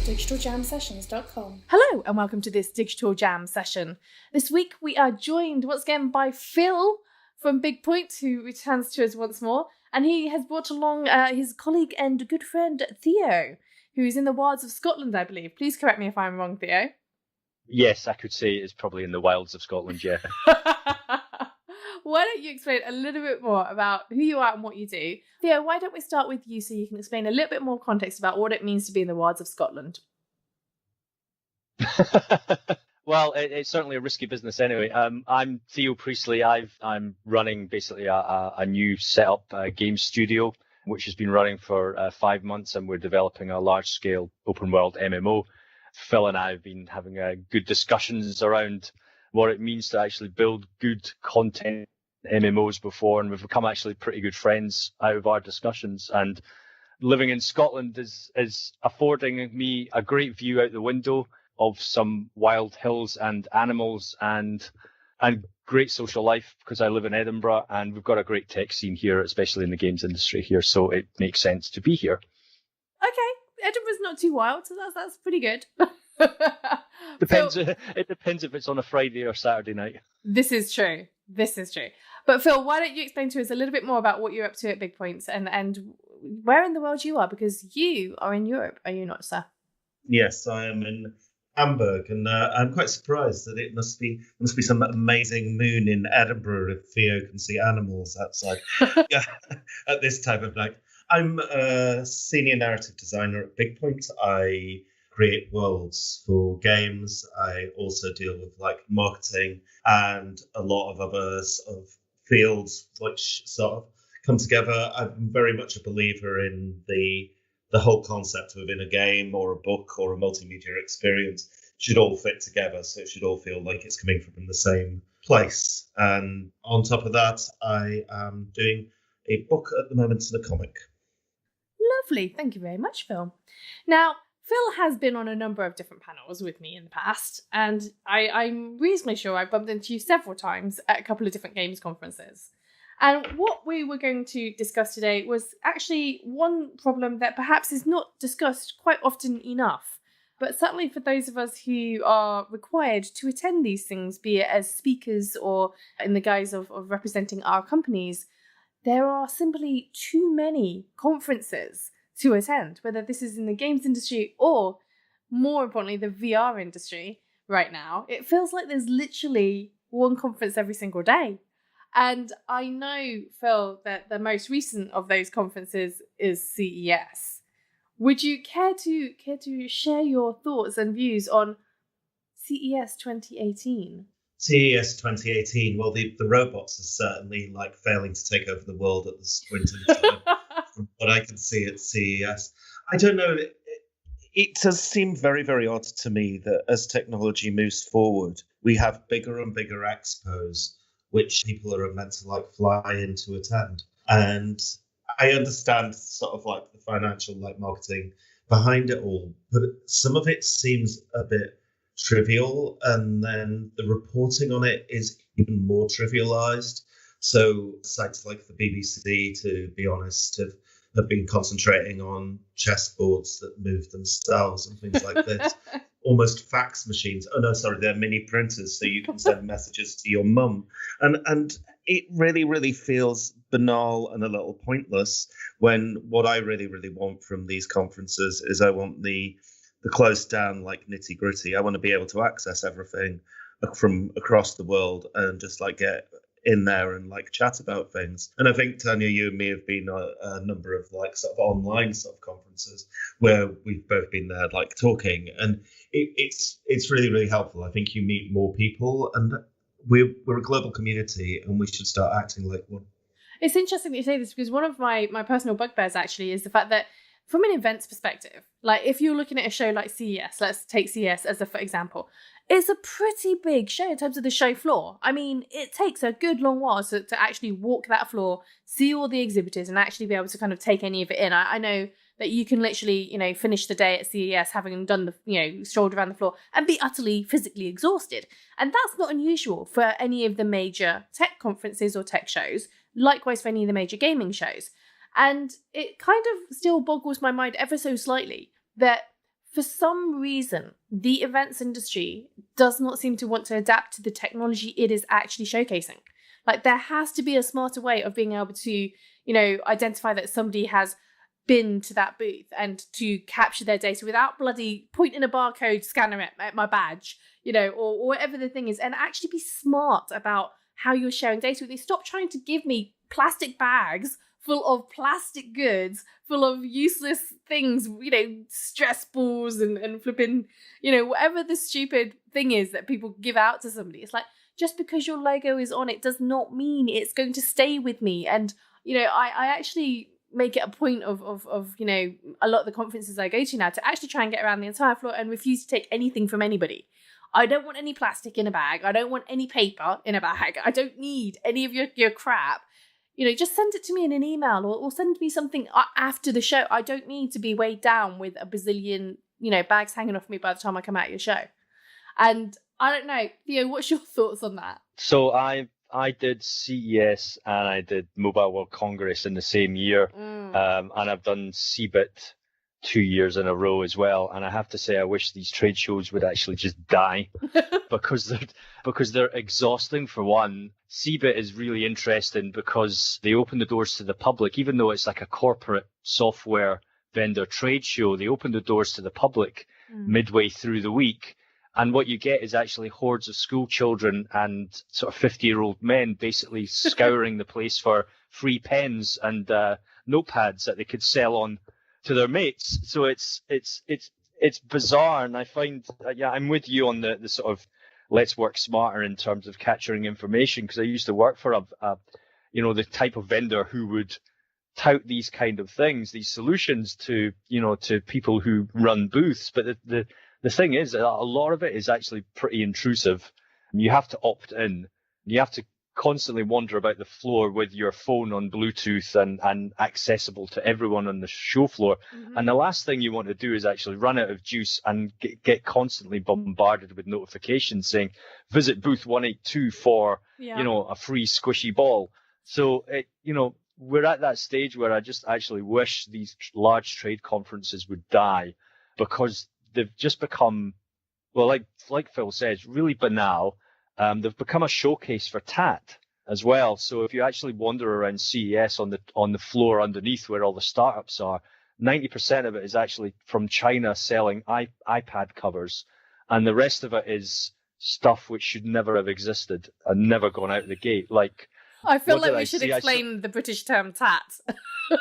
digitaljamsessions.com. Hello and welcome to this Digital Jam session. This week we are joined once again by Phil from Big Point, who returns to us once more, and he has brought along his colleague and good friend Theo, who is in the wilds of Scotland, I believe. Please correct me if I'm wrong, Theo. Yes, I could say it's probably in the wilds of Scotland, yeah. Why don't you explain a little bit more about who you are and what you do? Theo, why don't we start with you so you can explain a little bit more context about what it means to be in the wilds of Scotland? Well, it's certainly a risky business anyway. I'm Theo Priestley. I'm running basically a new setup game studio, which has been running for 5 months, and we're developing a large-scale open-world MMO. Phil and I have been having good discussions around what it means to actually build good content MMOs before, and we've become actually pretty good friends out of our discussions. And living in Scotland is affording me a great view out the window of some wild hills and animals and great social life, because I live in Edinburgh and we've got a great tech scene here, especially in the games industry here, so it makes sense to be here. Okay, Edinburgh's not too wild, so that's pretty good. Depends. Phil, it depends if it's on a Friday or Saturday night. This is true. But Phil, why don't you explain to us a little bit more about what you're up to at Big Points and where in the world you are, because you are in Europe, are you not, sir? Yes, I am in Hamburg, and I'm quite surprised that it must be some amazing moon in Edinburgh if Theo can see animals outside at this time of night. I'm a senior narrative designer at Big Point. I create worlds for games. I also deal with marketing and a lot of other sort of fields which sort of come together. I'm very much a believer in the whole concept within a game or a book or a multimedia experience should all fit together. So it should all feel like it's coming from the same place. And on top of that, I am doing a book at the moment and a comic. Lovely. Thank you very much, Phil. Now, Phil has been on a number of different panels with me in the past, and I'm reasonably sure I've bumped into you several times at a couple of different games conferences. And what we were going to discuss today was actually one problem that perhaps is not discussed quite often enough, but certainly for those of us who are required to attend these things, be it as speakers or in the guise of representing our companies, there are simply too many conferences to attend, whether this is in the games industry or, more importantly, the VR industry right now. It feels like there's literally one conference every single day. And I know, Phil, that the most recent of those conferences is CES. Would you care to share your thoughts and views on CES 2018? CES 2018, well, the robots are certainly failing to take over the world at this point in time. From what I can see at CES, I don't know. It does seem very, very odd to me that as technology moves forward, we have bigger and bigger expos which people are meant to fly in to attend. And I understand sort of the financial marketing behind it all, but some of it seems a bit trivial, and then the reporting on it is even more trivialized. So sites like the BBC, to be honest, have been concentrating on chessboards that move themselves and things like this. Almost fax machines. Oh no, sorry, they're mini printers, so you can send messages to your mum. And it really, really feels banal and a little pointless, when what I really, really want from these conferences is I want the closed down nitty gritty. I want to be able to access everything from across the world and just get in there and chat about things. And I think, Tanya, you and me have been a number of sort of online sort of conferences where we've both been there talking, and it's really, really helpful. I think you meet more people, and we're a global community, and we should start acting like one. It's interesting that you say this, because one of my personal bugbears actually is the fact that from an events perspective, if you're looking at a show like CES, let's take CES as for example, it's a pretty big show in terms of the show floor. I mean, it takes a good long while to actually walk that floor, see all the exhibitors, and actually be able to kind of take any of it in. I know that you can literally, finish the day at CES having done strolled around the floor and be utterly physically exhausted. And that's not unusual for any of the major tech conferences or tech shows. Likewise for any of the major gaming shows. And it kind of still boggles my mind ever so slightly that for some reason, the events industry does not seem to want to adapt to the technology it is actually showcasing. Like, there has to be a smarter way of being able to, identify that somebody has been to that booth and to capture their data without bloody pointing a barcode scanner at my badge, or whatever the thing is, and actually be smart about how you're sharing data with me. Stop trying to give me plastic bags full of plastic goods, full of useless things, stress balls and flipping, whatever the stupid thing is that people give out to somebody. It's like, just because your logo is on it does not mean it's going to stay with me. And, I actually make it a point of a lot of the conferences I go to now to actually try and get around the entire floor and refuse to take anything from anybody. I don't want any plastic in a bag. I don't want any paper in a bag. I don't need any of your crap. Just send it to me in an email or send me something after the show. I don't need to be weighed down with a bazillion, bags hanging off me by the time I come out of your show. And I don't know, Theo, what's your thoughts on that? So I did CES and I did Mobile World Congress in the same year. And I've done CeBIT 2 years in a row as well. And I have to say, I wish these trade shows would actually just die because they're exhausting, for one. CeBIT is really interesting because they open the doors to the public, even though it's like a corporate software vendor trade show. They open the doors to the public midway through the week. And what you get is actually hordes of school children and sort of 50-year-old men basically scouring the place for free pens and notepads that they could sell on to their mates. So it's bizarre, and I find I'm with you on the sort of let's work smarter in terms of capturing information, because I used to work for the type of vendor who would tout these kind of things, these solutions to people who run booths. But the thing is, a lot of it is actually pretty intrusive. You have to opt in. You have to constantly wander about the floor with your phone on Bluetooth and accessible to everyone on the show floor. Mm-hmm. And the last thing you want to do is actually run out of juice and get constantly bombarded with notifications saying, visit booth 182 for, a free squishy ball. So, we're at that stage where I just actually wish these large trade conferences would die, because they've just become, well, like Phil says, really banal. They've become a showcase for tat as well. So if you actually wander around CES on the floor underneath where all the startups are, 90% of it is actually from China selling iPad covers, and the rest of it is stuff which should never have existed and never gone out the gate. Like, I feel like we should explain the British term tat.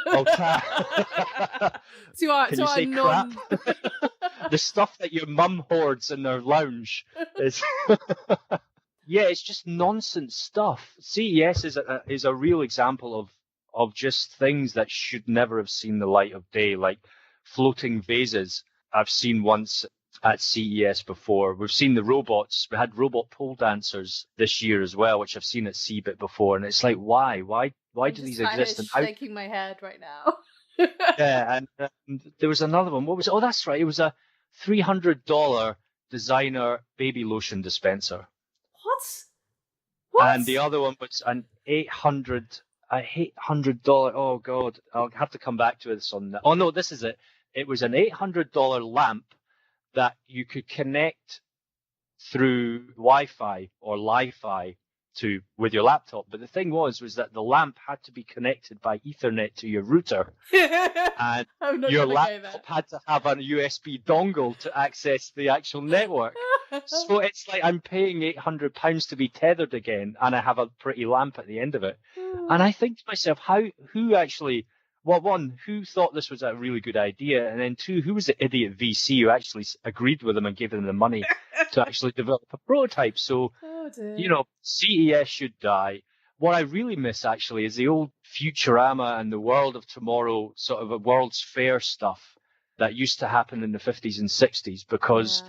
Oh, tat. to our non. The stuff that your mum hoards in their lounge is. Yeah, it's just nonsense stuff. CES is a real example of just things that should never have seen the light of day, like floating vases. I've seen once at CES before. We've seen the robots. We had robot pole dancers this year as well, which I've seen at CeBIT before. And it's like, why do these exist? I'm shaking my head right now. Yeah, and there was another one. What was it? Oh, that's right. It was a $300 designer baby lotion dispenser. What? And the other one was an $800. Oh God, I'll have to come back to this on that. Oh no, this is it. It was an $800 lamp that you could connect through Wi-Fi or Li-Fi with your laptop. But the thing was that the lamp had to be connected by Ethernet to your router, and your laptop had to have a USB dongle to access the actual network. So it's like I'm paying £800 to be tethered again, and I have a pretty lamp at the end of it. And I think to myself, who thought this was a really good idea? And then two, who was the idiot VC who actually agreed with them and gave them the money to actually develop a prototype? So, CES should die. What I really miss actually is the old Futurama and the World of Tomorrow sort of a World's Fair stuff that used to happen in the 50s and 60s, because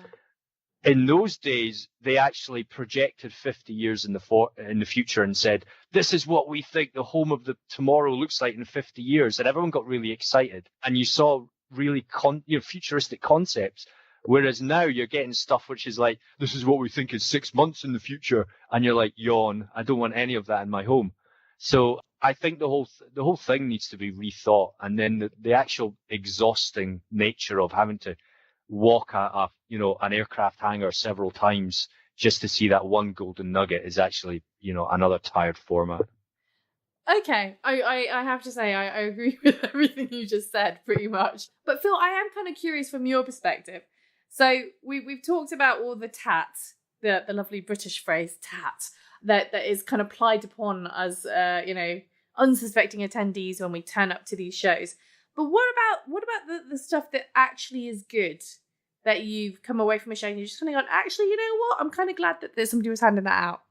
in those days, they actually projected 50 years in the future and said, this is what we think the home of the tomorrow looks like in 50 years. And everyone got really excited. And you saw really futuristic concepts. Whereas now you're getting stuff which is like, this is what we think is 6 months in the future. And you're like, yawn, I don't want any of that in my home. So I think the whole thing needs to be rethought, and then the actual exhausting nature of having to walk an aircraft hangar several times just to see that one golden nugget is actually another tired format. Okay, I have to say I agree with everything you just said pretty much. But Phil, I am kind of curious from your perspective. So we've talked about all the tat, the lovely British phrase tat, that is kind of plied upon as unsuspecting attendees when we turn up to these shows. But what about the stuff that actually is good, that you've come away from a show and you're just kind of gone, actually, you know what? I'm kind of glad that somebody was handing that out.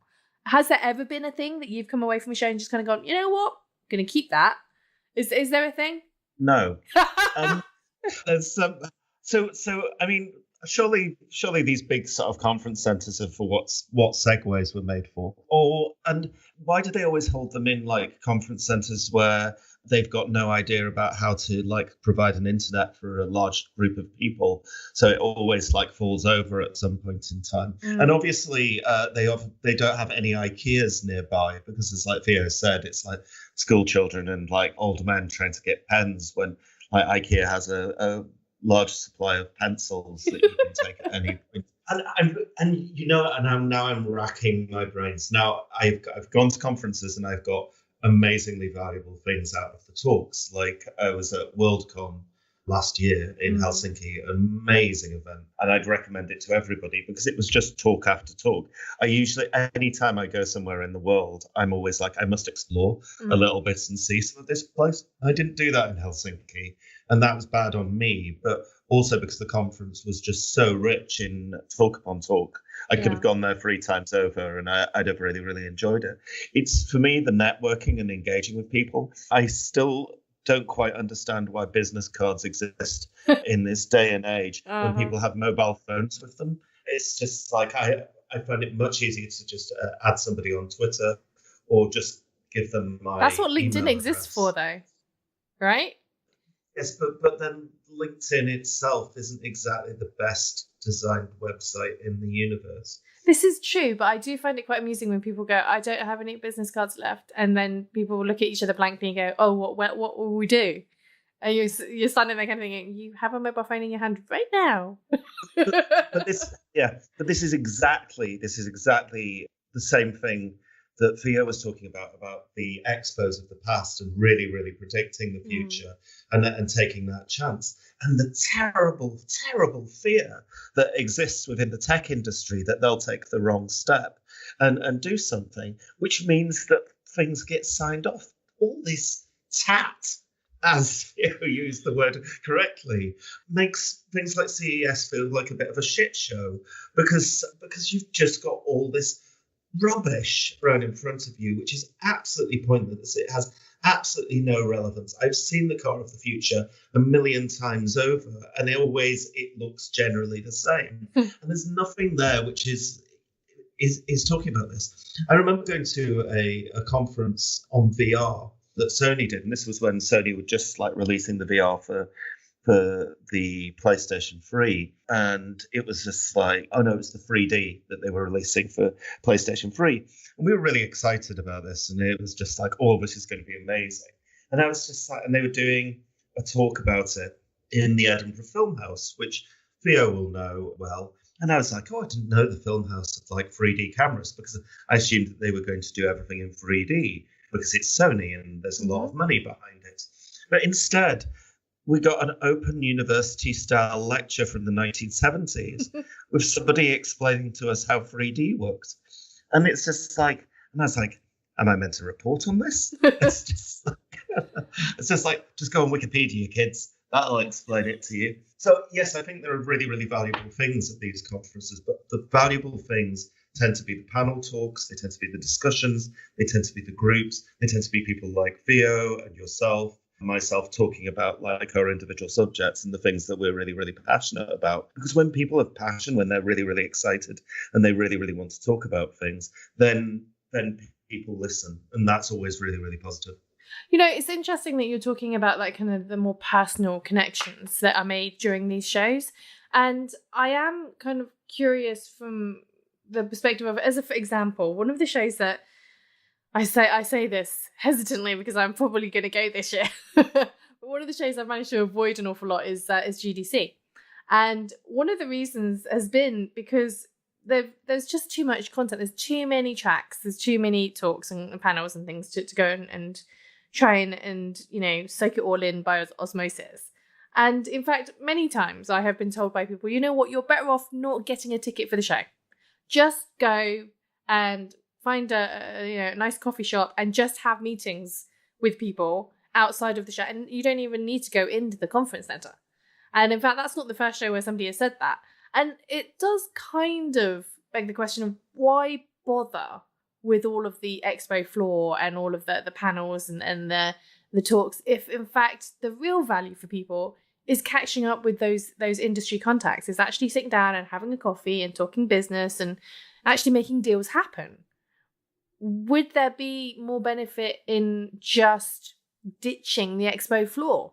Has there ever been a thing that you've come away from a show and just kind of gone, you know what? I'm going to keep that. Is there a thing? No. There's some. So I mean, surely these big sort of conference centres are for what segways were made for. And why do they always hold them in like conference centres where they've got no idea about how to like provide an internet for a large group of people, so it always like falls over at some point in time. And obviously they don't have any IKEAs nearby, because as like Theo said, it's like school children and like old men trying to get pens when like IKEA has a large supply of pencils that you can take at any point. And I'm racking my brains now. I've gone to conferences and I've got amazingly valuable things out of the talks. Like I was at Worldcon last year in Helsinki, amazing event, and I'd recommend it to everybody because it was just talk after talk. I usually, anytime I go somewhere in the world, I'm always like, I must explore a little bit and see some of this place. I didn't do that in Helsinki, and that was bad on me, but also because the conference was just so rich in talk upon talk. I could have gone there 3 times over and I'd have really, really enjoyed it. It's, for me, the networking and engaging with people. I still don't quite understand why business cards exist in this day and age when people have mobile phones with them. It's just like, I find it much easier to just add somebody on Twitter or just give them my That's what LinkedIn email exists address. for, though, right? Yes, but then LinkedIn itself isn't exactly the best designed website in the universe. This is true, but I do find it quite amusing when people go, I don't have any business cards left. And then people will look at each other blankly and go, oh, what will we do? And you're standing there kind of thinking, you have a mobile phone in your hand right now. but this is exactly the same thing that Theo was talking about the expos of the past and really, really predicting the future and taking that chance. And the terrible, terrible fear that exists within the tech industry that they'll take the wrong step and do something, which means that things get signed off. All this tat, as Theo used the word correctly, makes things like CES feel like a bit of a shit show because you've just got all this rubbish thrown in front of you, which is absolutely pointless. It has absolutely no relevance. I've seen the car of the future a million times over, and it looks generally the same. And there's nothing there which is talking about this. I remember going to a conference on VR that Sony did, and this was when Sony were just like releasing the VR for the PlayStation 3, and it was just like, oh no, it was the 3D that they were releasing for PlayStation 3, and we were really excited about this, and it was just like, oh, this is going to be amazing. And I was just like, and they were doing a talk about it in the Edinburgh Film House, which Theo will know well. And I was like, oh, I didn't know the Film House had like 3D cameras, because I assumed that they were going to do everything in 3D because it's Sony and there's a lot of money behind it. But instead, we got an open university style lecture from the 1970s with somebody explaining to us how 3D works. And it's just like, and I was like, am I meant to report on this? It's just like, just go on Wikipedia, kids. That'll explain it to you. So yes, I think there are really, really valuable things at these conferences, but the valuable things tend to be the panel talks, they tend to be the discussions, they tend to be the groups, they tend to be people like Theo and yourself, myself talking about like our individual subjects and the things that we're really, really passionate about. Because when people have passion, when they're really, really excited and they really, really want to talk about things, then people listen. And that's always really, really positive. You know, it's interesting that you're talking about like kind of the more personal connections that are made during these shows. And I am kind of curious from the perspective of, as a, for example, one of the shows that I say this hesitantly because I'm probably going to go this year. But one of the shows I've managed to avoid an awful lot is GDC. And one of the reasons has been because there's just too much content. There's too many tracks. There's too many talks and panels and things to go and try and soak it all in by osmosis. And in fact, many times I have been told by people, you know what, you're better off not getting a ticket for the show. Just go and find a nice coffee shop and just have meetings with people outside of the show. And you don't even need to go into the conference center. And in fact, that's not the first show where somebody has said that. And it does kind of beg the question of why bother with all of the expo floor and all of the panels and the talks if, in fact, the real value for people is catching up with those industry contacts, is actually sitting down and having a coffee and talking business and actually making deals happen. Would there be more benefit in just ditching the expo floor?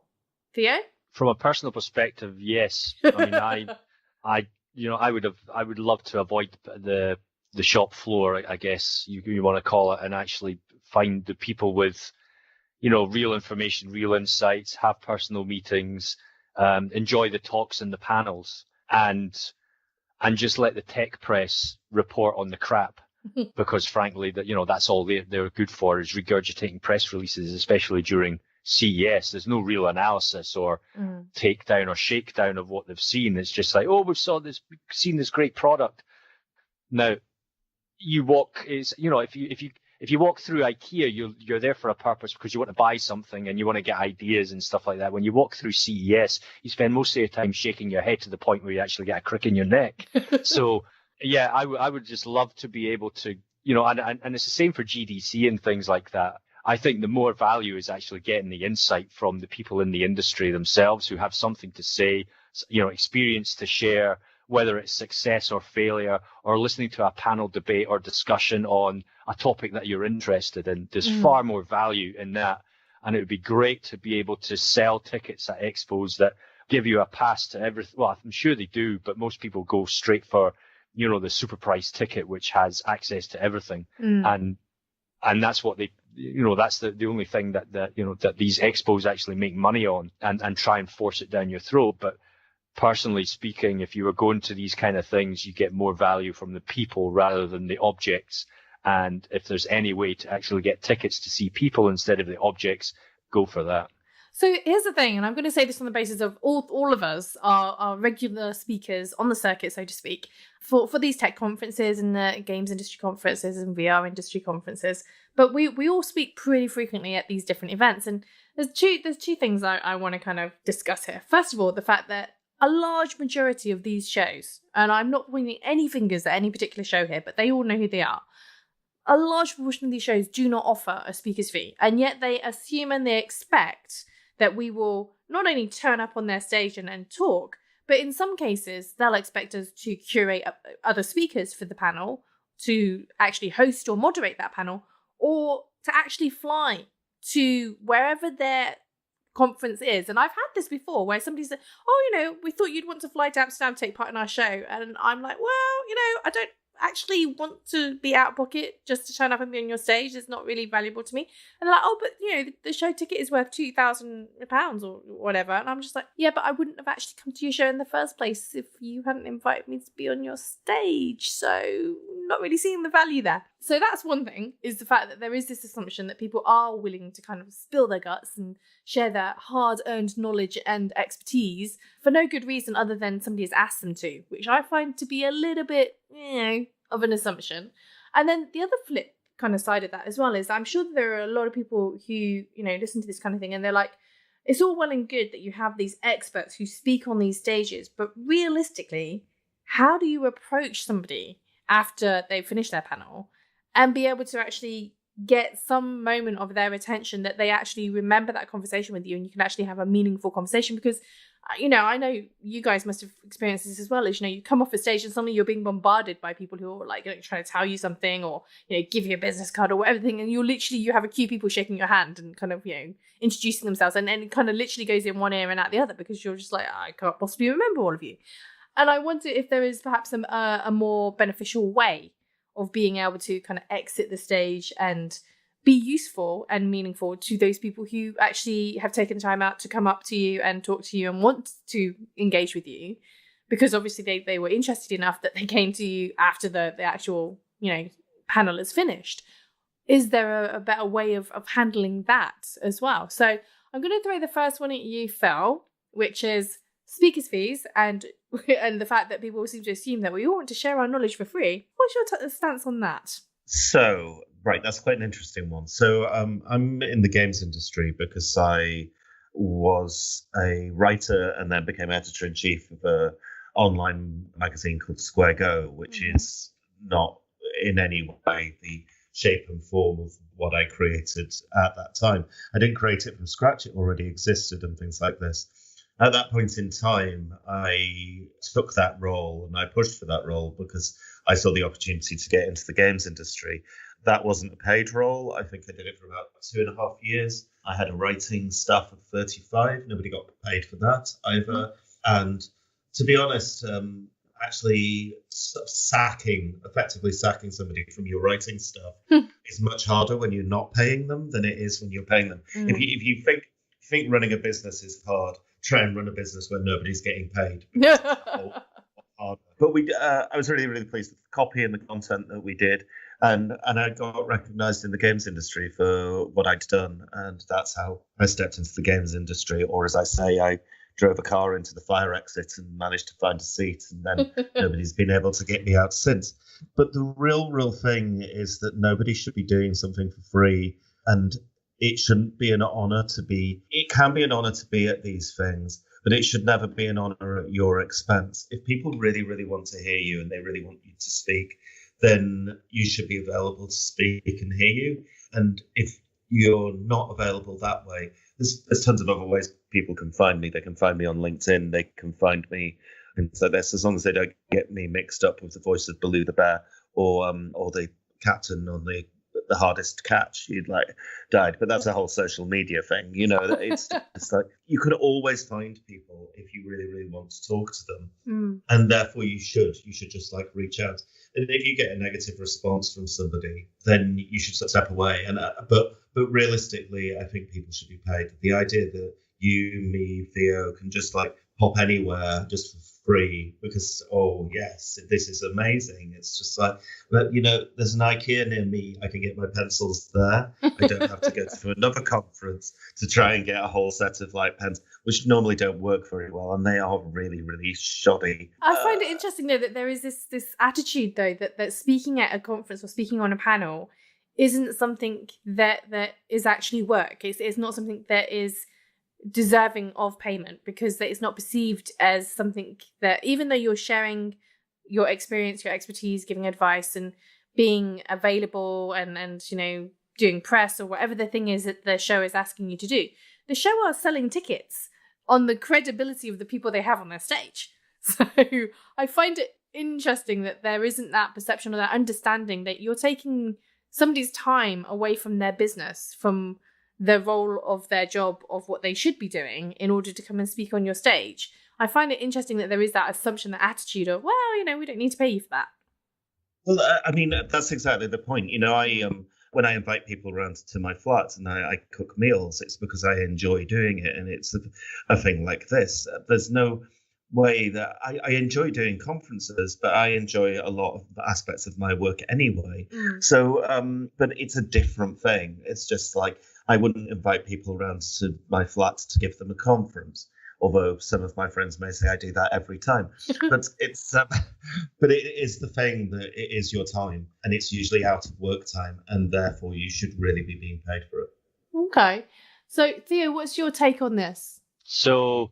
Theo? From a personal perspective, yes. I mean, I would love to avoid the shop floor, I guess you want to call it, and actually find the people with, real information, real insights, have personal meetings, enjoy the talks and the panels, and just let the tech press report on the crap. Because frankly, that's all they're good for, is regurgitating press releases, especially during CES. There's no real analysis or takedown or shakedown of what they've seen. It's just like, oh, we've seen this great product. Now, you walk if you walk through IKEA, you're there for a purpose because you want to buy something and you want to get ideas and stuff like that. When you walk through CES, you spend most of your time shaking your head to the point where you actually get a crick in your neck. So yeah, I would just love to be able to, and it's the same for GDC and things like that. I think the more value is actually getting the insight from the people in the industry themselves who have something to say, experience to share, whether it's success or failure, or listening to a panel debate or discussion on a topic that you're interested in. There's far more value in that. And it would be great to be able to sell tickets at expos that give you a pass to everything. Well, I'm sure they do, but most people go straight for, the super price ticket, which has access to everything. And that's what that's the only thing that these expos actually make money on, and try and force it down your throat. But personally speaking, if you were going to these kind of things, you get more value from the people rather than the objects. And if there's any way to actually get tickets to see people instead of the objects, go for that. So here's the thing, and I'm going to say this on the basis of all of us are regular speakers on the circuit, so to speak, for these tech conferences and the games industry conferences and VR industry conferences. But we all speak pretty frequently at these different events. And there's two things I want to kind of discuss here. First of all, the fact that a large majority of these shows, and I'm not pointing any fingers at any particular show here, but they all know who they are. A large proportion of these shows do not offer a speaker's fee, and yet they assume and they expect that we will not only turn up on their stage and talk, but in some cases, they'll expect us to curate other speakers for the panel, to actually host or moderate that panel, or to actually fly to wherever their conference is. And I've had this before where somebody said, oh, we thought you'd want to fly to Amsterdam to take part in our show. And I'm like, well, I don't actually want to be out of pocket just to turn up and be on your stage. It's not really valuable to me. And they're like, oh, but the show ticket is worth £2,000 or whatever. And I'm just like, yeah, but I wouldn't have actually come to your show in the first place if you hadn't invited me to be on your stage. So not really seeing the value there. So that's one thing, is the fact that there is this assumption that people are willing to kind of spill their guts and share their hard-earned knowledge and expertise for no good reason other than somebody has asked them to, which I find to be a little bit, of an assumption. And then the other flip kind of side of that as well is I'm sure that there are a lot of people who, listen to this kind of thing and they're like, it's all well and good that you have these experts who speak on these stages, but realistically, how do you approach somebody after they've finished their panel and be able to actually get some moment of their attention that they actually remember that conversation with you and you can actually have a meaningful conversation? Because I know you guys must have experienced this as well, as you come off a stage and suddenly you're being bombarded by people who are like trying to tell you something or give you a business card or whatever thing, and you have a few people shaking your hand and kind of introducing themselves, and it kind of literally goes in one ear and out the other because you're just like, I can't possibly remember all of you. And I wonder if there is perhaps a more beneficial way of being able to kind of exit the stage and be useful and meaningful to those people who actually have taken time out to come up to you and talk to you and want to engage with you, because obviously they were interested enough that they came to you after the actual, panel is finished. Is there a better way of handling that as well? So I'm going to throw the first one at you, Phil, which is speakers' fees and the fact that people seem to assume that we all want to share our knowledge for free. What's your stance on that? So, right, that's quite an interesting one. So I'm in the games industry because I was a writer and then became editor-in-chief of an online magazine called Square Go, which is not in any way the shape and form of what I created at that time. I didn't create it from scratch. It already existed and things like this. At that point in time, I took that role and I pushed for that role because I saw the opportunity to get into the games industry. That wasn't a paid role. I think I did it for about 2.5 years. I had a writing staff of 35. Nobody got paid for that either. And to be honest, actually effectively sacking somebody from your writing staff is much harder when you're not paying them than it is when you're paying them. If you think running a business is hard, try and run a business where nobody's getting paid. But I was really, really pleased with the copy and the content that we did. And I got recognised in the games industry for what I'd done. And that's how I stepped into the games industry. Or as I say, I drove a car into the fire exit and managed to find a seat. And then nobody's been able to get me out since. But the real thing is that nobody should be doing something for free. And it shouldn't be an honour to be. It can be an honour to be at these things, but it should never be an honour at your expense. If people really, really want to hear you and they really want you to speak, then you should be available to speak and hear you. And if you're not available that way, there's tons of other ways people can find me. They can find me on LinkedIn. They can find me and so this, as long as they don't get me mixed up with the voice of Baloo the bear or the captain on the hardest catch you'd died. But that's a whole social media thing, it's like you could always find people if you really, really want to talk to them. And therefore you should just reach out. And if you get a negative response from somebody, then you should step away. And but realistically, I think people should be paid. The idea that you, me, Theo can just pop anywhere just for free because, oh yes, this is amazing. It's just but there's an IKEA near me. I can get my pencils there. I don't have to go to another conference to try and get a whole set of pens, which normally don't work very well, and they are really, really shoddy. I find it interesting though that there is this attitude though that speaking at a conference or speaking on a panel isn't something that is actually work. It's not something that is deserving of payment because it's not perceived as something that, even though you're sharing your experience, your expertise, giving advice and being available and doing press or whatever the thing is that the show is asking you to do, the show are selling tickets on the credibility of the people they have on their stage. So I find it interesting that there isn't that perception or that understanding that you're taking somebody's time away from their business, from the role of their job, of what they should be doing in order to come and speak on your stage. I find it interesting that there is that assumption, that attitude of, well, we don't need to pay you for that. Well, I mean, that's exactly the point. When I invite people around to my flat and I cook meals, it's because I enjoy doing it. And it's a thing like this. There's no way that I enjoy doing conferences, but I enjoy a lot of the aspects of my work anyway. So, but it's a different thing. It's just I wouldn't invite people around to my flat to give them a conference, although some of my friends may say I do that every time. But but it is the thing that it is your time, and it's usually out of work time, and therefore you should really be being paid for it. Okay. So Theo, what's your take on this? So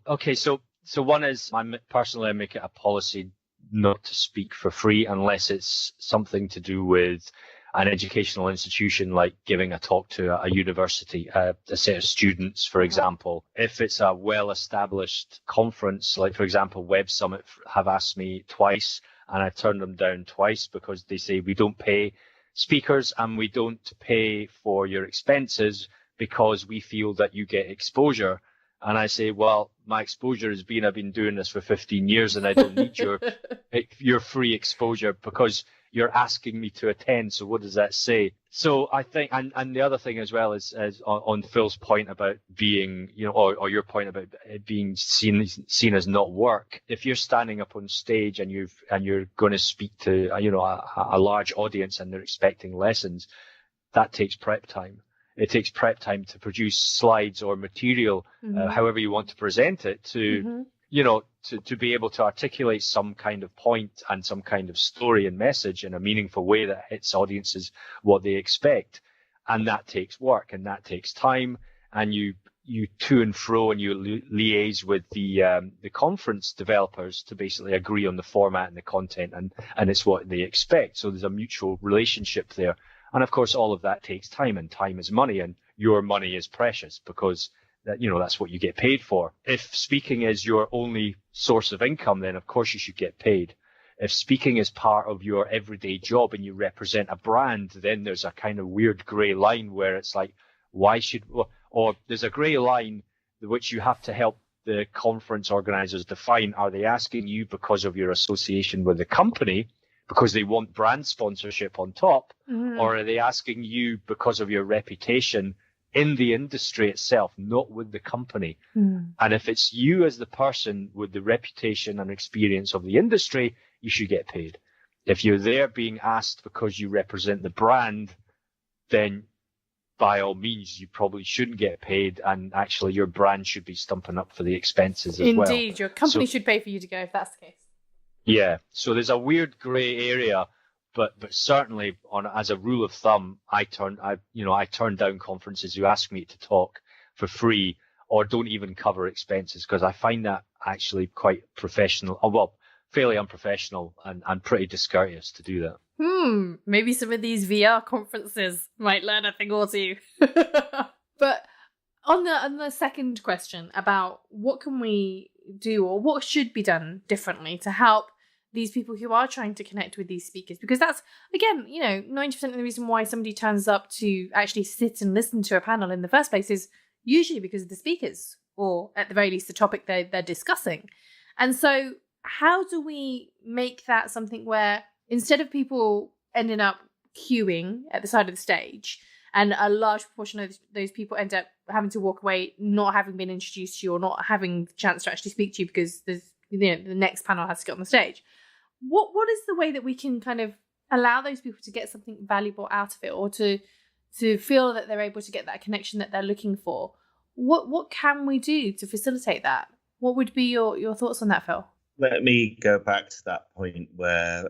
one is I make it a policy not to speak for free unless it's something to do with an educational institution, like giving a talk to a university, a set of students, for example. If it's a well-established conference, like, for example, Web Summit have asked me twice, and I turned them down twice because they say we don't pay speakers and we don't pay for your expenses because we feel that you get exposure. And I say, well, my exposure has been I've been doing this for 15 years and I don't need your free exposure because you're asking me to attend. So what does that say? So I think, and the other thing as well is on Phil's point about being, or your point about it being seen as not work. If you're standing up on stage and you're going to speak to, a large audience and they're expecting lessons, that takes prep time. It takes prep time to produce slides or material, however you want to present it, to be able to articulate some kind of point and some kind of story and message in a meaningful way that hits audiences what they expect. And that takes work and that takes time. And you to and fro and you liaise with the conference developers to basically agree on the format and the content and it's what they expect. So there's a mutual relationship there. And of course, all of that takes time, and time is money, and your money is precious because that's what you get paid for. If speaking is your only source of income, then of course you should get paid. If speaking is part of your everyday job and you represent a brand, then there's a kind of weird grey line where it's like, or there's a grey line which you have to help the conference organizers define. Are they asking you because of your association with the company, because they want brand sponsorship on top, or are they asking you because of your reputation in the industry itself, not with the company? And if it's you as the person with the reputation and experience of the industry, you should get paid. If you're there being asked because you represent the brand, then by all means, you probably shouldn't get paid, and actually your brand should be stumping up for the expenses as well. Indeed, your company should pay for you to go if that's the case. Yeah, so there's a weird grey area, but certainly as a rule of thumb, I turn down conferences who ask me to talk for free or don't even cover expenses, because I find that actually quite fairly unprofessional and pretty discourteous to do that. Maybe some of these VR conferences might learn a thing or two. But on the second question about what can we do or what should be done differently to help these people who are trying to connect with these speakers, because that's, again, 90% of the reason why somebody turns up to actually sit and listen to a panel in the first place is usually because of the speakers, or at the very least the topic they're discussing. And so how do we make that something where instead of people ending up queuing at the side of the stage, and a large proportion of those people end up having to walk away not having been introduced to you or not having the chance to actually speak to you because there's the next panel has to get on the stage, what is the way that we can kind of allow those people to get something valuable out of it, or to feel that they're able to get that connection that they're looking for? What can we do to facilitate that? What would be your thoughts on that, Phil? Let me go back to that point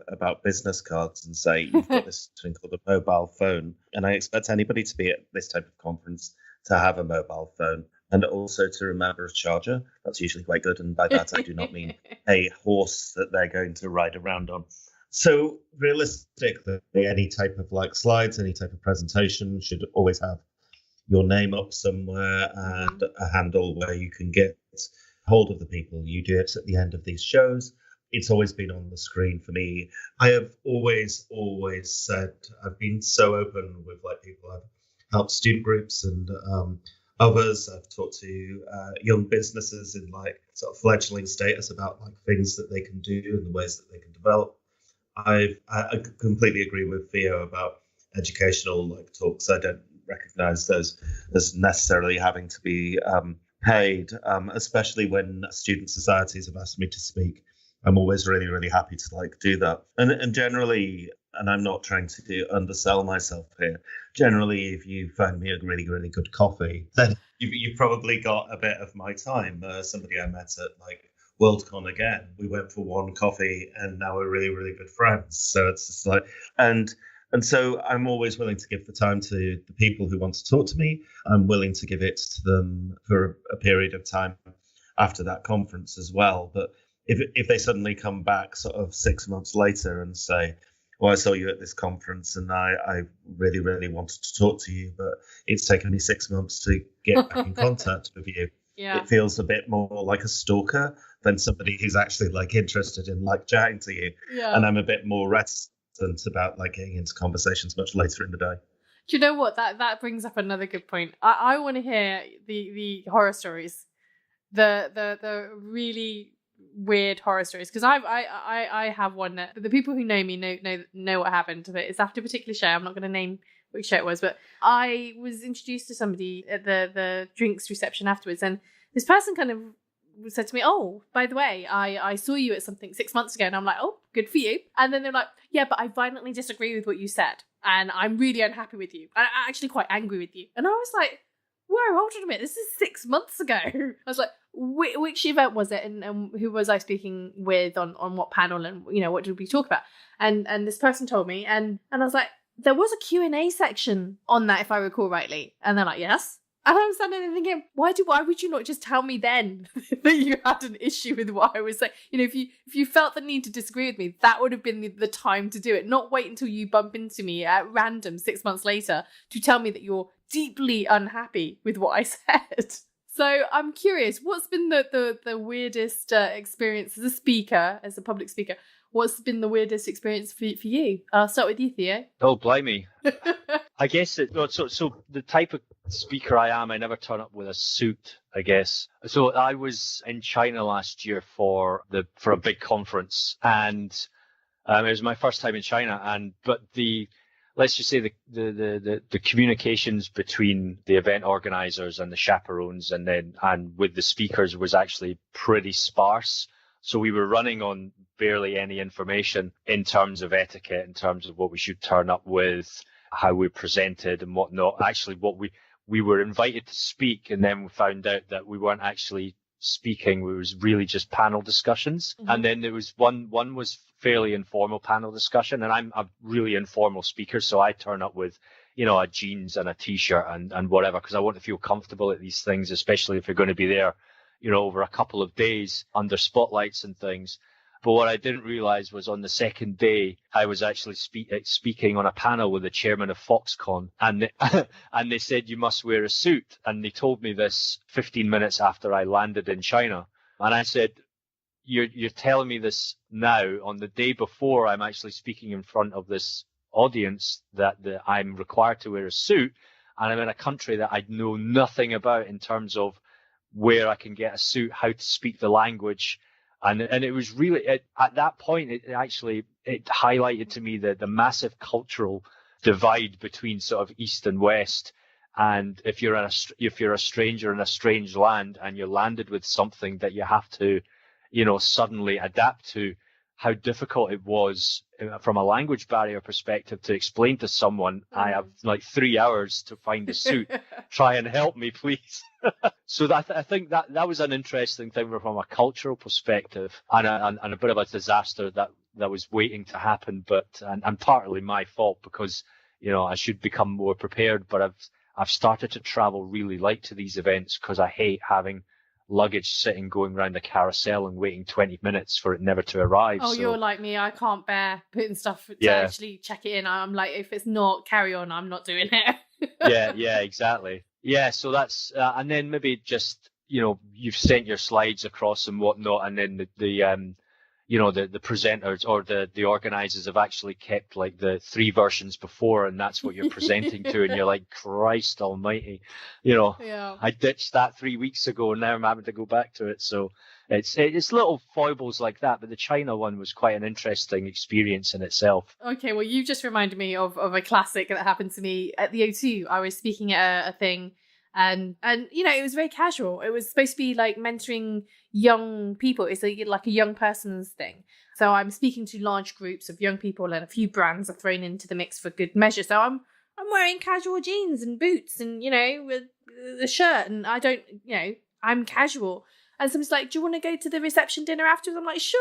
about business cards and say you've got this thing called a mobile phone, and I expect anybody to be at this type of conference to have a mobile phone and also to remember a charger. That's usually quite good, and by that I do not mean a horse that they're going to ride around on. So realistically, any type of slides, any type of presentation should always have your name up somewhere and a handle where you can get hold of the people. You do it at the end of these shows. It's always been on the screen for me. I have always said, I've been so open with people. I've helped student groups and others. I've talked to young businesses in sort of fledgling status about things that they can do and the ways that they can develop. I completely agree with Theo about educational talks. I don't recognize those as necessarily having to be paid, especially when student societies have asked me to speak. I'm always really, really happy to do that. And generally, and I'm not trying to undersell myself here, generally, if you find me a really, really good coffee, then you've probably got a bit of my time. Somebody I met at Worldcon again, we went for one coffee and now we're really, really good friends. So it's just and so I'm always willing to give the time to the people who want to talk to me. I'm willing to give it to them for a period of time after that conference as well. But if they suddenly come back sort of 6 months later and say, well, I saw you at this conference and I really, really wanted to talk to you, but it's taken me 6 months to get back in contact with you. Yeah. It feels a bit more like a stalker than somebody who's actually interested in chatting to you. Yeah. And I'm a bit more reticent about getting into conversations much later in the day. Do you know what? That brings up another good point. I want to hear the horror stories, the really weird horror stories, because I have one that the people who know me know what happened, but it's after a particular show. I'm not going to name which show it was, but I was introduced to somebody at the drinks reception afterwards, and this person kind of said to me, "Oh, by the way, I saw you at something 6 months ago," and I'm like, "Oh, good for you." And then they're like, "Yeah, but I violently disagree with what you said, and I'm really unhappy with you. I'm actually quite angry with you." And I was like, "Whoa, hold on a minute, this is 6 months ago." I was like, which event was it, and who was I speaking with on what panel, and what did we talk about? And this person told me, and I was like, there was a Q&A section on that, if I recall rightly. And they're like, yes. And I'm standing there thinking, why would you not just tell me then that you had an issue with what I was saying? If you felt the need to disagree with me, that would have been the time to do it. Not wait until you bump into me at random 6 months later to tell me that you're deeply unhappy with what I said. So I'm curious, what's been the weirdest experience as a speaker, as a public speaker? What's been the weirdest experience for you? I'll start with you, Theo. Oh, blimey. I guess so the type of speaker I am, I never turn up with a suit, I guess. So I was in China last year for a big conference, and it was my first time in China, but let's just say the communications between the event organizers and the chaperones and with the speakers was actually pretty sparse. So we were running on barely any information in terms of etiquette, in terms of what we should turn up with, how we presented and whatnot. Actually, what we were invited to speak, and then we found out that we weren't actually speaking. It was really just panel discussions. Mm-hmm. And then there was one was fairly informal panel discussion, and I'm a really informal speaker, so I turn up with a jeans and a t-shirt and whatever, because I want to feel comfortable at these things, especially if you're going to be there over a couple of days under spotlights and things. But what I didn't realize was on the second day, I was actually speaking on a panel with the chairman of Foxconn, and they said you must wear a suit. And they told me this 15 minutes after I landed in China. And I said, you're telling me this now on the day before I'm actually speaking in front of this audience that I'm required to wear a suit, and I'm in a country that I know nothing about in terms of where I can get a suit, how to speak the language. And it was really, at that point, it highlighted to me the massive cultural divide between sort of East and West. And if you're a stranger in a strange land and you're landed with something that you have to, suddenly adapt to, how difficult it was from a language barrier perspective to explain to someone, I have like 3 hours to find a suit. Try and help me, please. So I think that was an interesting thing from a cultural perspective, and a bit of a disaster that was waiting to happen, and partly my fault, because I should become more prepared. But I've started to travel really light to these events because I hate having luggage going around the carousel and waiting 20 minutes for it never to arrive. Oh, so you're like me. I can't bear putting stuff to actually check it in. I'm like, if it's not carry on, I'm not doing it. yeah, exactly. Yeah, so that's and then maybe just you've sent your slides across and whatnot, and then the presenters or the organizers have actually kept like the 3 versions before, and that's what you're presenting to, and you're like, Christ almighty, Yeah. I ditched that 3 weeks ago and now I'm having to go back to it. So it's little foibles like that, but the China one was quite an interesting experience in itself. Okay, well, you just reminded me of a classic that happened to me at the O2. I was speaking at a thing, and it was very casual. It was supposed to be like mentoring young people. It's like a young person's thing. So I'm speaking to large groups of young people, and a few brands are thrown into the mix for good measure. So I'm wearing casual jeans and boots and with a shirt, and I don't I'm casual. And someone's like, "Do you want to go to the reception dinner afterwards?" I'm like, "Sure,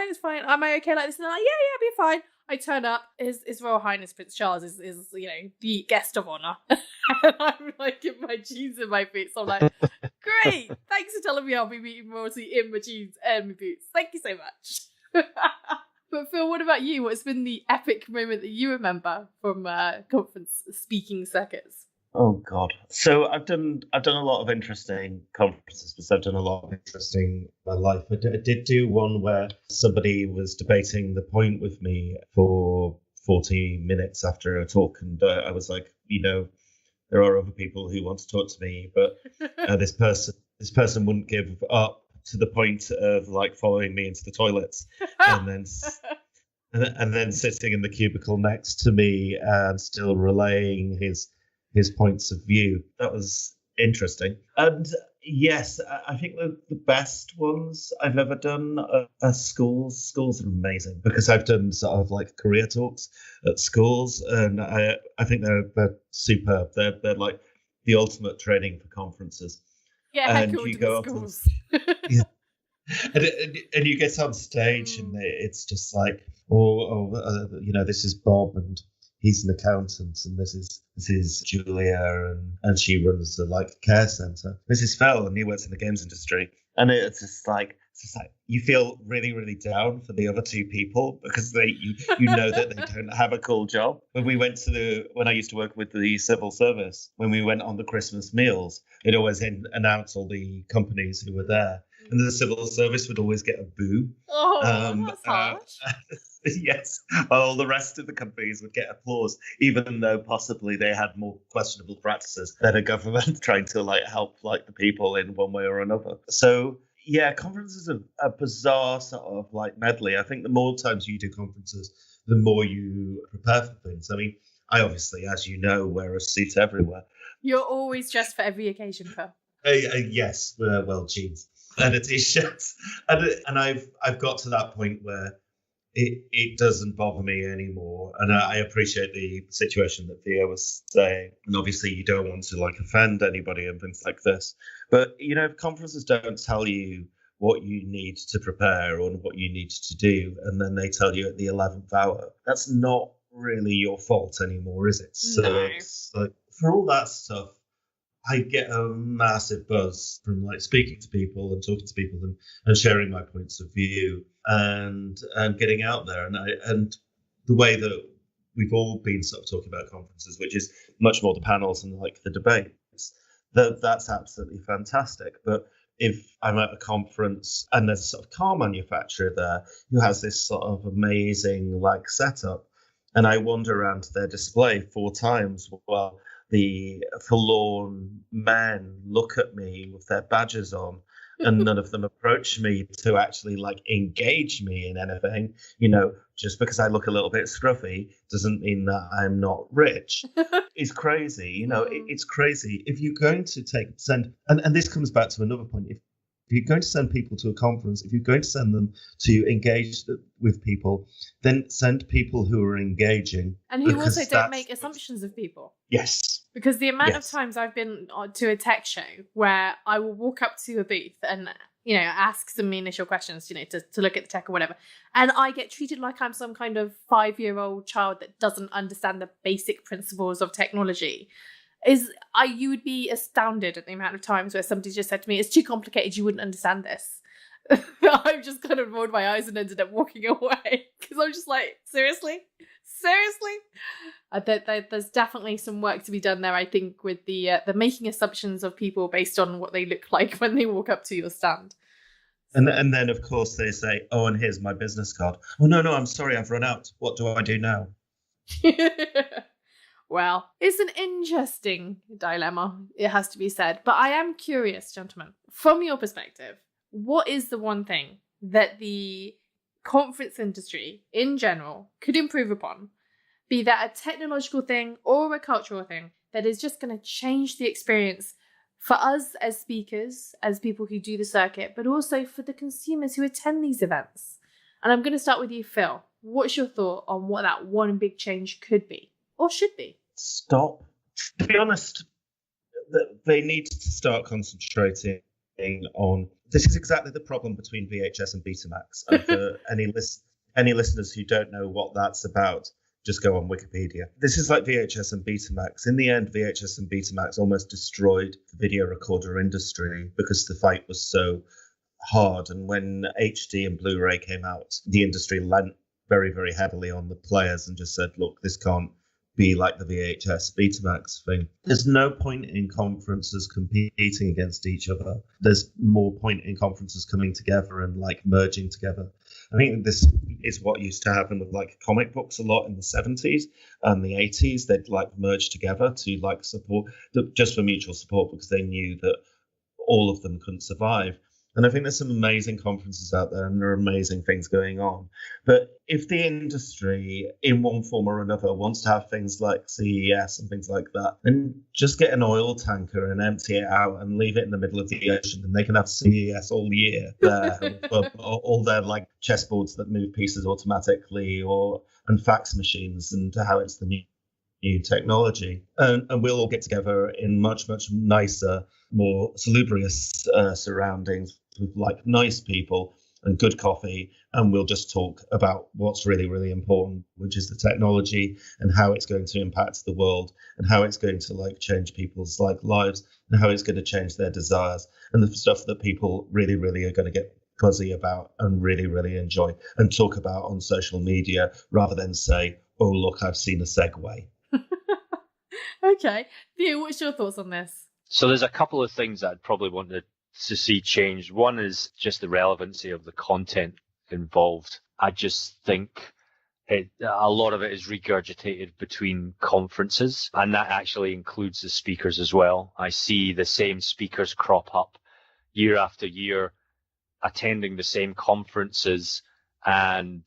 it's fine. Am I okay like this?" And they're like, "Yeah, be fine." I turn up. His Royal Highness Prince Charles is the guest of honor, and I'm like in my jeans and my boots. I'm like, "Great, thanks for telling me I'll be meeting royalty in my jeans and my boots. Thank you so much." But Phil, what about you? What's been the epic moment that you remember from conference speaking circuits? Oh God! So I've done a lot of interesting conferences, because I've done a lot of interesting in my life. I did do one where somebody was debating the point with me for 40 minutes after a talk, and I was like, there are other people who want to talk to me, but this person wouldn't give up to the point of like following me into the toilets, and then and then sitting in the cubicle next to me and still relaying his points of view. That was interesting. And yes, I think the best ones I've ever done are schools. Schools are amazing because I've done sort of like career talks at schools, and I think they're superb. They're like the ultimate training for conferences. Yeah, And cool you to go the up schools. and you get on stage and it's just like, this is Bob and he's an accountant, and this is Julia and she runs the like care centre. This is Phil and he works in the games industry, and it's just like you feel really, really down for the other two people because you know that they don't have a cool job. When I used to work with the civil service, when we went on the Christmas meals, they'd always announce all the companies who were there, and the civil service would always get a boo. Oh, that's harsh. Yes, while the rest of the companies would get applause, even though possibly they had more questionable practices than a government trying to like help like the people in one way or another. So yeah, conferences are a bizarre sort of like medley. I think the more times you do conferences, the more you prepare for things. I mean, I obviously, as you know, wear a suit everywhere. You're always dressed for every occasion, Phil. Yes, well, jeans and a t-shirt, and I've got to that point where it doesn't bother me anymore, and I appreciate the situation that Theo was saying, and obviously you don't want to like offend anybody and things like this, but conferences don't tell you what you need to prepare or what you need to do, and then they tell you at the 11th hour. That's not really your fault anymore, is it? No. So it's like, for all that stuff, I get a massive buzz from like speaking to people and talking to people and sharing my points of view and getting out there, and the way that we've all been sort of talking about conferences, which is much more the panels and like the debates. That's absolutely fantastic. But if I'm at a conference and there's a sort of car manufacturer there who has this sort of amazing like setup, and I wander around their display 4 times while the forlorn men look at me with their badges on, and none of them approach me to actually like engage me in anything. Just because I look a little bit scruffy doesn't mean that I'm not rich. It's crazy. It's crazy. If you're going to send, and this comes back to another point. If you're going to send people to a conference, if you're going to send them to engage with people, then send people who are engaging. And who also don't make assumptions of people. Yes. Because the amount of times I've been to a tech show where I will walk up to a booth and, ask some initial questions, to look at the tech or whatever, and I get treated like I'm some kind of 5-year-old child that doesn't understand the basic principles of technology. You would be astounded at the amount of times where somebody just said to me, "It's too complicated, you wouldn't understand this." I've just kind of rolled my eyes and ended up walking away because I'm just like, seriously? There's definitely some work to be done there, I think, with the making assumptions of people based on what they look like when they walk up to your stand. And then, of course, they say, "Oh, and here's my business card." "Oh, no, I'm sorry, I've run out. What do I do now?" Well, it's an interesting dilemma, it has to be said. But I am curious, gentlemen, from your perspective, what is the one thing that the conference industry in general could improve upon, be that a technological thing or a cultural thing, that is just going to change the experience for us as speakers, as people who do the circuit, but also for the consumers who attend these events? And I'm going to start with you, Phil. What's your thought on what that one big change could be or should be? Stop. To be honest, they need to start concentrating on. This is exactly the problem between VHS and Betamax. And for any listeners who don't know what that's about, just go on Wikipedia. This is like VHS and Betamax. In the end, VHS and Betamax almost destroyed the video recorder industry because the fight was so hard. And when HD and Blu-ray came out, the industry lent very, very heavily on the players and just said, look, this can't be like the VHS Betamax thing. There's no point in conferences competing against each other. There's more point in conferences coming together and like merging together. I think this is what used to happen with like comic books a lot in the 70s and the 80s. They'd like merge together to like support, just for mutual support, because they knew that all of them couldn't survive. And I think there's some amazing conferences out there and there are amazing things going on. But if the industry, in one form or another, wants to have things like CES and things like that, then just get an oil tanker and empty it out and leave it in the middle of the ocean, and they can have CES all year there. All their like chessboards that move pieces automatically, and fax machines, and how it's the new technology. And we'll all get together in much, much nicer, more salubrious surroundings with like nice people and good coffee. And we'll just talk about what's really, really important, which is the technology and how it's going to impact the world and how it's going to like change people's like lives and how it's going to change their desires and the stuff that people really, really are going to get buzzy about and really, really enjoy and talk about on social media rather than say, oh, look, I've seen a Segway. Okay. Theo, what's your thoughts on this? So there's a couple of things that I'd probably want to see changed. One is just the relevancy of the content involved. I just think a lot of it is regurgitated between conferences, and that actually includes the speakers as well. I see the same speakers crop up year after year, attending the same conferences, and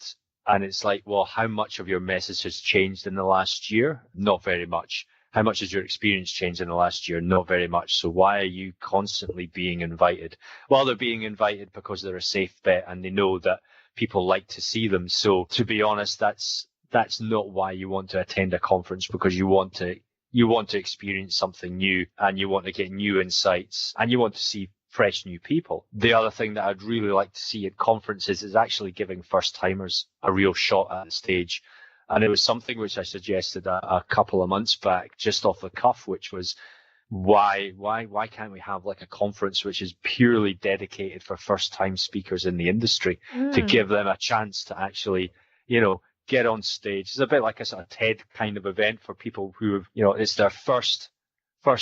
it's like, well, how much of your message has changed in the last year? Not very much. How much has your experience changed in the last year? Not very much. So why are you constantly being invited? Well, they're being invited because they're a safe bet and they know that people like to see them. So to be honest, that's not why you want to attend a conference, because you want to experience something new and you want to get new insights and you want to see fresh new people. The other thing that I'd really like to see at conferences is actually giving first timers a real shot at the stage. And it was something which I suggested a couple of months back, just off the cuff, which was why can't we have like a conference which is purely dedicated for first time speakers in the industry to give them a chance to actually, get on stage. It's a bit like a sort of TED kind of event for people who have, it's their first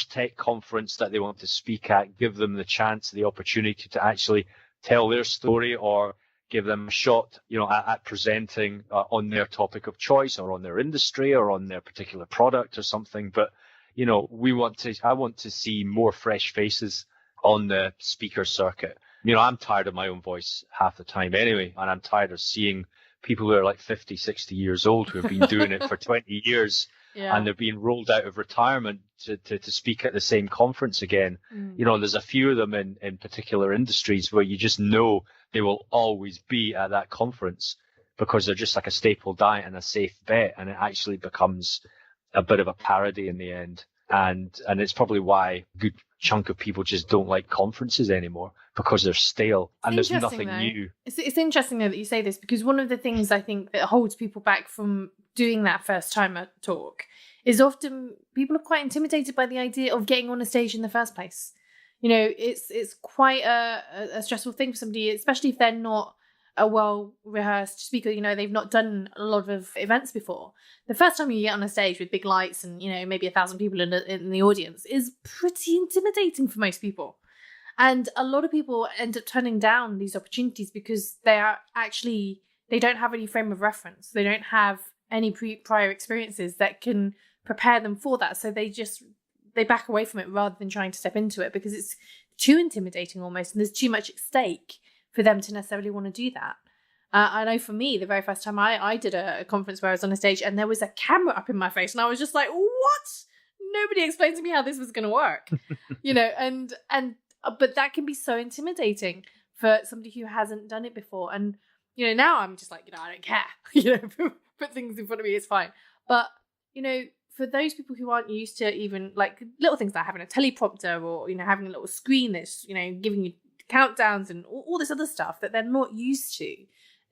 tech conference that they want to speak at. Give them the chance, the opportunity to actually tell their story or give them a shot, at presenting on their topic of choice or on their industry or on their particular product or something. But, I want to see more fresh faces on the speaker circuit. I'm tired of my own voice half the time anyway, and I'm tired of seeing people who are like 50, 60 years old who have been doing it for 20 years. Yeah. And they're being rolled out of retirement to speak at the same conference again. There's a few of them in particular industries where you just know they will always be at that conference because they're just like a staple diet and a safe bet. And it actually becomes a bit of a parody in the end. And it's probably why a good chunk of people just don't like conferences anymore, because they're stale and there's nothing new. It's interesting though that you say this, because one of the things I think that holds people back from doing that first time talk is often people are quite intimidated by the idea of getting on a stage in the first place. It's quite a stressful thing for somebody, especially if they're not a well-rehearsed speaker. They've not done a lot of events before. The first time you get on a stage with big lights and, maybe 1,000 people in the audience is pretty intimidating for most people. And a lot of people end up turning down these opportunities because they don't have any frame of reference. They don't have any prior experiences that can prepare them for that. So they back away from it rather than trying to step into it because it's too intimidating almost, and there's too much at stake for them to necessarily want to do that. I know for me, the very first time I did a conference where I was on a stage and there was a camera up in my face and I was just like, what? Nobody explained to me how this was going to work, but that can be so intimidating for somebody who hasn't done it before. And, now I'm just like, I don't care, put things in front of me, it's fine. But, for those people who aren't used to even like little things like having a teleprompter or, having a little screen that's, giving you countdowns and all this other stuff that they're not used to,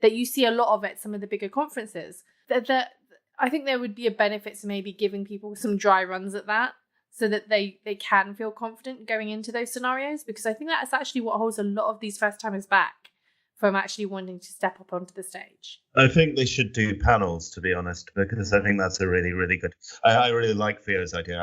that you see a lot of at some of the bigger conferences, that I think there would be a benefit to maybe giving people some dry runs at that so that they can feel confident going into those scenarios, because I think that's actually what holds a lot of these first timers back from actually wanting to step up onto the stage. I think they should do panels, to be honest, because I think that's a really, really good. I really like Theo's idea.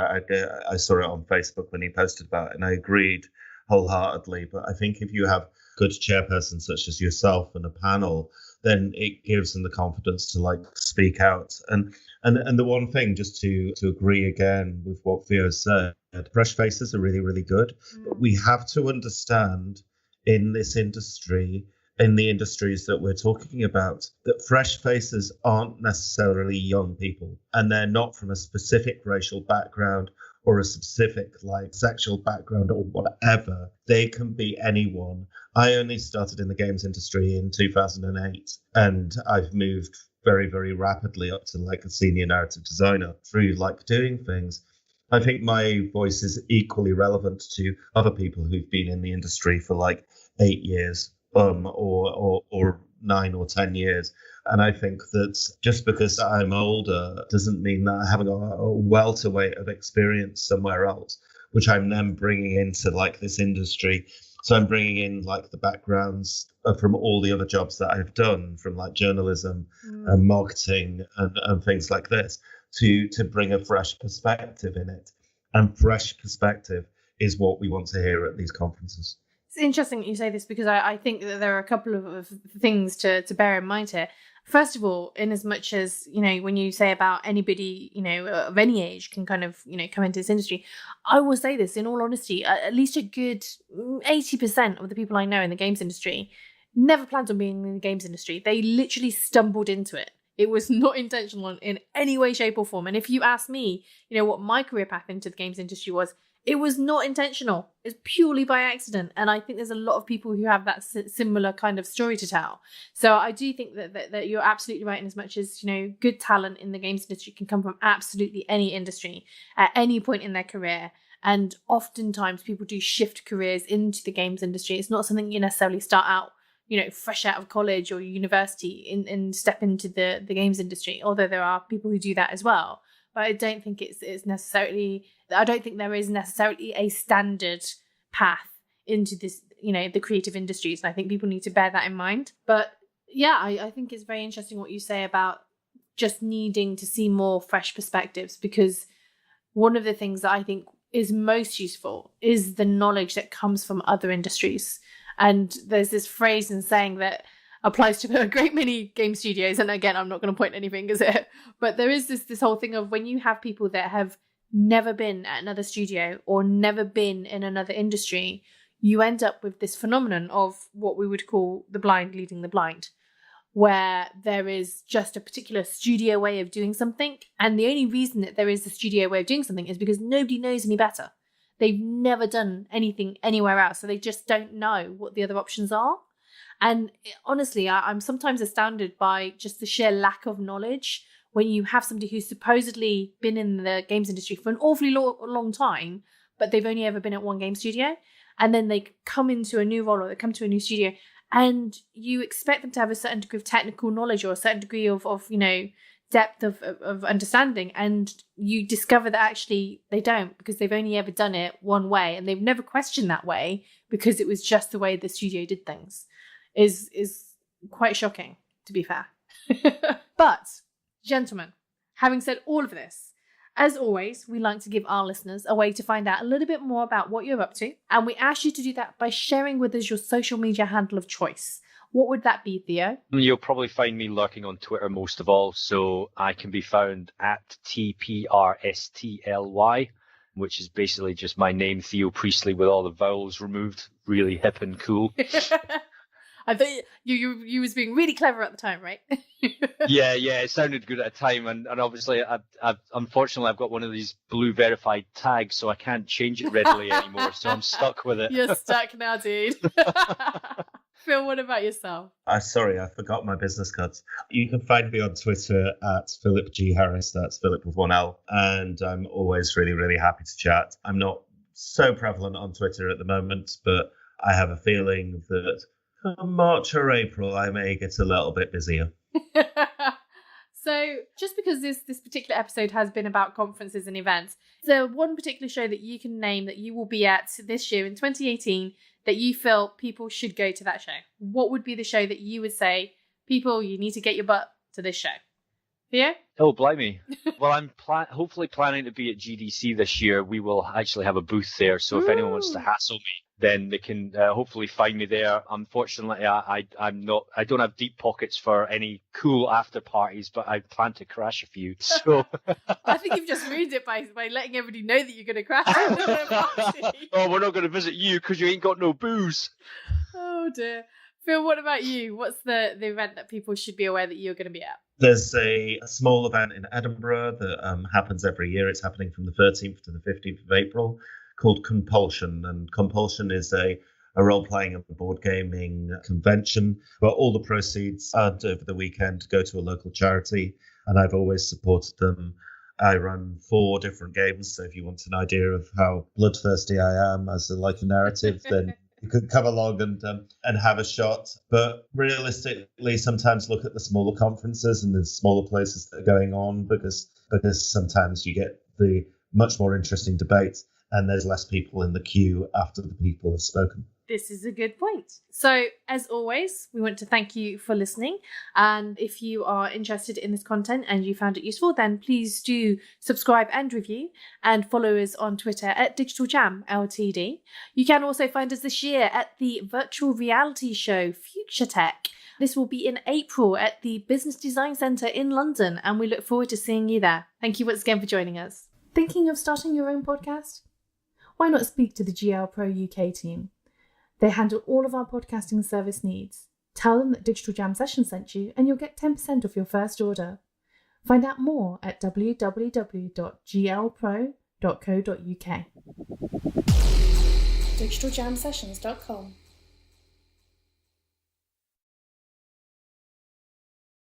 I saw it on Facebook when he posted about it, and I agreed wholeheartedly. But I think if you have good chairpersons such as yourself and a panel, then it gives them the confidence to like speak out. And the one thing, just to agree again with what Theo said, fresh faces are really, really good. But we have to understand in this industry, in the industries that we're talking about, that fresh faces aren't necessarily young people, and they're not from a specific racial background or a specific like sexual background or whatever. They can be anyone. I only started in the games industry in 2008, and I've moved very, very rapidly up to like a senior narrative designer through like doing things. I think my voice is equally relevant to other people who've been in the industry for like 8 years, or 9 or 10 years. And I think that just because I'm older doesn't mean that I haven't got a welterweight of experience somewhere else, which I'm then bringing into like this industry. So I'm bringing in like the backgrounds from all the other jobs that I've done, from like journalism and marketing and things like this, to bring a fresh perspective in it. And fresh perspective is what we want to hear at these conferences. It's interesting that you say this, because I think that there are a couple of things to bear in mind here. First of all, in as much as, you know, when you say about anybody, you know, of any age can kind of, you know, come into this industry, I will say this in all honesty, at least a good 80% of the people I know in the games industry never planned on being in the games industry. They literally stumbled into it. It was not intentional in any way, shape or form. And if you ask me, you know, what my career path into the games industry was, it was not intentional. It's purely by accident. And I think there's a lot of people who have that similar kind of story to tell. So I do think that you're absolutely right, in as much as, you know, good talent in the games industry can come from absolutely any industry at any point in their career. And oftentimes people do shift careers into the games industry. It's not something you necessarily start out, you know, fresh out of college or university and step into the games industry, although there are people who do that as well. But I don't think it's necessarily, I don't think there is necessarily a standard path into this, you know, the creative industries. And I think people need to bear that in mind. But yeah, I think it's very interesting what you say about just needing to see more fresh perspectives, because one of the things that I think is most useful is the knowledge that comes from other industries. And there's this phrase and saying that applies to a great many game studios. And again, I'm not going to point any fingers at it, but there is this whole thing of when you have people that have never been at another studio or never been in another industry, you end up with this phenomenon of what we would call the blind leading the blind, where there is just a particular studio way of doing something. And the only reason that there is a studio way of doing something is because nobody knows any better. They've never done anything anywhere else, so they just don't know what the other options are. And honestly, I'm sometimes astounded by just the sheer lack of knowledge when you have somebody who's supposedly been in the games industry for an awfully long time, but they've only ever been at one game studio. And then they come into a new role or they come to a new studio, and you expect them to have a certain degree of technical knowledge or a certain degree of you know, depth of understanding, and you discover that actually they don't, because they've only ever done it one way and they've never questioned that way because it was just the way the studio did things. Is quite shocking, to be fair. But gentlemen, having said all of this, as always, we like to give our listeners a way to find out a little bit more about what you're up to, and we ask you to do that by sharing with us your social media handle of choice. What would that be, Theo? You'll probably find me lurking on Twitter most of all, so I can be found at TPRSTLY, which is basically just my name, Theo Priestley, with all the vowels removed. Really hip and cool. I thought you was being really clever at the time, right? yeah, it sounded good at a time, and obviously, unfortunately, I've got one of these blue verified tags, so I can't change it readily anymore, so I'm stuck with it. You're stuck now, dude. Phil, what about yourself? Sorry, I forgot my business cards. You can find me on Twitter at Philip G. Harris, that's Philip with one L, and I'm always really, really happy to chat. I'm not so prevalent on Twitter at the moment, but I have a feeling that March or April, I may get a little bit busier. So just because this particular episode has been about conferences and events, is there one particular show that you can name that you will be at this year in 2018 that you feel people should go to that show? What would be the show that you would say, people, you need to get your butt to this show? Theo? Oh, blimey. Well, I'm hopefully planning to be at GDC this year. We will actually have a booth there, so if anyone wants to hassle me, then they can hopefully find me there. Unfortunately, I don't have deep pockets for any cool after parties, but I plan to crash a few. So I think you've just ruined it by letting everybody know that you're going to crash. Oh, we're not going to visit you because you ain't got no booze. Oh dear. Phil, what about you? What's the event that people should be aware that you're going to be at? There's a small event in Edinburgh that happens every year. It's happening from the 13th to the 15th of April, called Compulsion. And Compulsion is a role-playing and board gaming convention where all the proceeds earned over the weekend go to a local charity. And I've always supported them. I run 4 different games. So if you want an idea of how bloodthirsty I am as a narrative, then you could come along and have a shot. But realistically, sometimes look at the smaller conferences and the smaller places that are going on, because sometimes you get the much more interesting debates and there's less people in the queue after the people have spoken. This is a good point. So, as always, we want to thank you for listening. And if you are interested in this content and you found it useful, then please do subscribe and review, and follow us on Twitter at Digital Jam Ltd. You can also find us this year at the virtual reality show Future Tech. This will be in April at the Business Design Centre in London, and we look forward to seeing you there. Thank you once again for joining us. Thinking of starting your own podcast? Why not speak to the GL Pro UK team? They handle all of our podcasting service needs. Tell them that Digital Jam Session sent you and you'll get 10% off your first order. Find out more at www.glpro.co.uk. digitaljamsessions.com